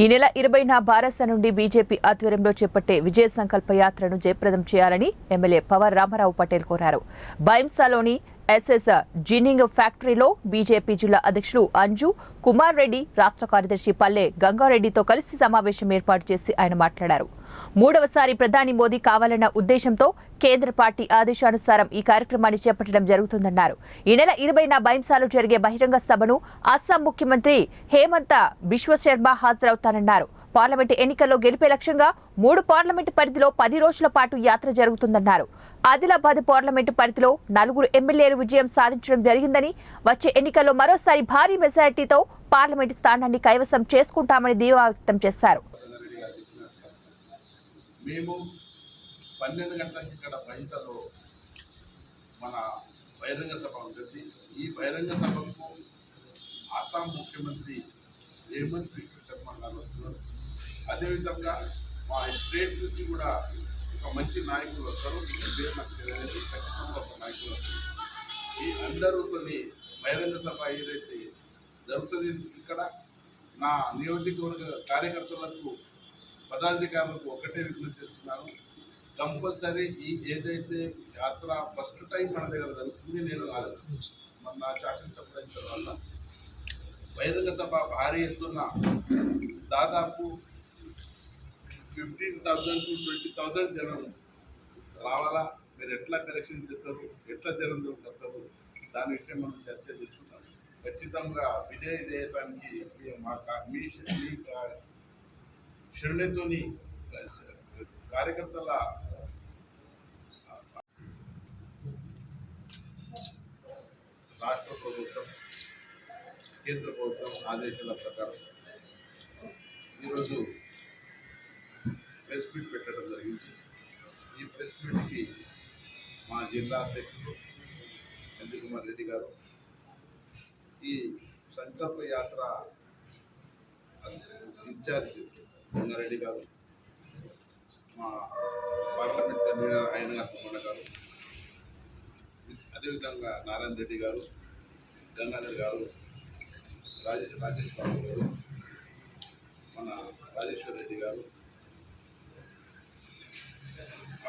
ఈ నెల 20న బారస నుండి బీజేపీ ఆధ్వర్యంలో చేపట్టే విజయ సంకల్ప యాత్రను జయప్రదం చేయాలని ఎమ్మెల్యే పవర్ రామారావు పటేల్ కోరారు. బైంసాలోని ఎస్ఎస్ జిన్నింగ్ ఫ్యాక్టరీలో బీజేపీ జిల్లా అధ్యక్షుడు అంజు కుమార్ రెడ్డి, రాష్ట్ర కార్యదర్శి పల్లె గంగారెడ్డితో కలిసి సమావేశం ఏర్పాటు చేసి ఆయన మాట్లాడారు. మూడవసారి ప్రధాని మోదీ కావాలన్న ఉద్దేశంతో కేంద్ర పార్టీ ఆదేశానుసారం ఈ కార్యక్రమాన్ని చేపట్టడం జరుగుతుందన్నారు. ఈ నెల 20న బైంసాలో జరిగే బహిరంగ సభను అస్సాం ముఖ్యమంత్రి హేమంత బిశ్వ శర్మ హాజరవుతానన్నారు. పార్లమెంటు ఎన్నికల్లో గెలిపే లక్ష్యంగా 3 పార్లమెంటు పరిధిలో 10 రోజుల పాటు యాత్ర జరుగుతుందన్నారు. ఆదిలాబాద్ పార్లమెంటు పరిధిలో 4 ఎమ్మెల్యేలు విజయం సాధించడం జరిగిందని, వచ్చే ఎన్నికల్లో మరోసారి భారీ మెజారిటీతో పార్లమెంటు స్థానాన్ని కైవసం చేసుకుంటామని ధీమా వ్యక్తం చేశారు. మేము 12 గంటలకు ఇక్కడ బయటలో మన బహిరంగ సభ ఉంటుంది. ఈ బహిరంగ సభకు అస్సాం ముఖ్యమంత్రి హేమంత్ బిశ్వ శర్మ గారు వస్తున్నారు. అదేవిధంగా మా స్టేట్ నుంచి కూడా ఒక మంచి నాయకులు వస్తారు. పేరు నాకు తెలియదు, ఖచ్చితంగా ఒక నాయకులు వస్తారు. ఈ అందరితో బహిరంగ సభ ఏదైతే జరుగుతుంది, ఇక్కడ నా నియోజకవర్గ కార్యకర్తలకు పదాధికారులకు ఒకటే విజ్ఞప్తి చేస్తున్నాను. కంపల్సరీ ఈ ఏదైతే యాత్ర ఫస్ట్ టైం మన దగ్గర జరుగుతుంది, నేను నా శాసనసభ తర్వాత బహిరంగ సభ భారీ ఎత్తున దాదాపు 15,000 to 20,000 జనం రావాలా. మీరు ఎట్లా కరెక్షన్ చేస్తారు, ఎట్లా జనం దొరుకుతారు, దాని విషయం మనం చర్చ చేసుకుంటాం. ఖచ్చితంగా విజయదేశానికి మీ శరణ్యతోని కార్యకర్తల రాష్ట్ర ప్రభుత్వం, కేంద్ర ప్రభుత్వం ఆదేశాల ప్రకారం ఈరోజు ప్రెస్ మీట్ పెట్టడం జరిగింది. ఈ ప్రెస్ మీట్కి మా జిల్లా అధ్యక్షులు అంజు కుమార్ రెడ్డి గారు, ఈ సంకల్ప యాత్ర ఇన్ఛార్జ్ గంగారెడ్డి గారు, మా పార్లమెంట్ కన్వీనర్ ఆయన కుమార్ గారు, అదేవిధంగా నారాయణ రెడ్డి గారు, గంగాధర్ గారు, రాజేష్ బాబు గారు, మన రాజేశ్వర్ రెడ్డి గారు,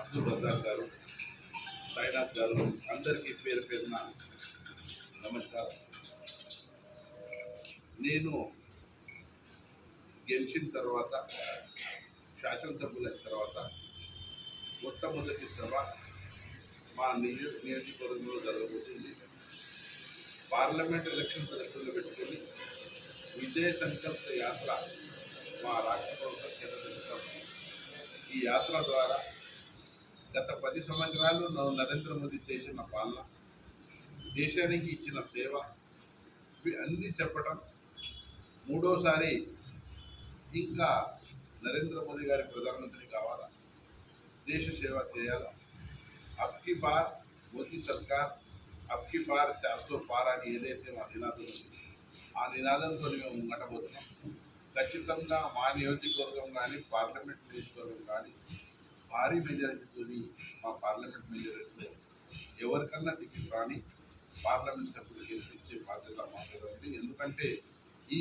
అబ్దుల్ రజాక్ గారు, సాయినాథ్ గారు, అందరికీ పేరు పేరున నమస్కారం. నేను గెలిచిన తర్వాత, శాసనసభ్యులైన తర్వాత మొట్టమొదటి సభ మా నియోజకవర్గంలో జరగబోతుంది. పార్లమెంట్ ఎలక్షన్ దృష్టిలో పెట్టుకొని విజయ సంకల్ప యాత్ర మా రాష్ట్ర ప్రభుత్వం చేపట్టారు. ఈ యాత్ర ద్వారా గత 10 సంవత్సరాలు నరేంద్ర మోదీ చేసిన పాలన, దేశానికి ఇచ్చిన సేవ అన్నీ చెప్పడం, మూడోసారి ఇంకా నరేంద్ర మోదీ గారి ప్రధానమంత్రి కావాలా, దేశ సేవ చేయాలా, అబ్కి బార్ మోదీ సర్కార్, అబ్కి బార్ 400 పార్ అని ఏదైతే మా నినాదం ఉంది, ఆ నినాదంతో మేము ముంగటబోతున్నాం. ఖచ్చితంగా మా నియోజకవర్గం కానీ, పార్లమెంట్ నియోజకవర్గం కానీ భారీ మెజారిటీతో మా పార్లమెంట్ మెజారిటీలో ఎవరికన్నా టికెట్ రాని పార్లమెంట్ సభ్యులు గెలిపించే బాధ్యత మాకు ఉంది. ఎందుకంటే ఈ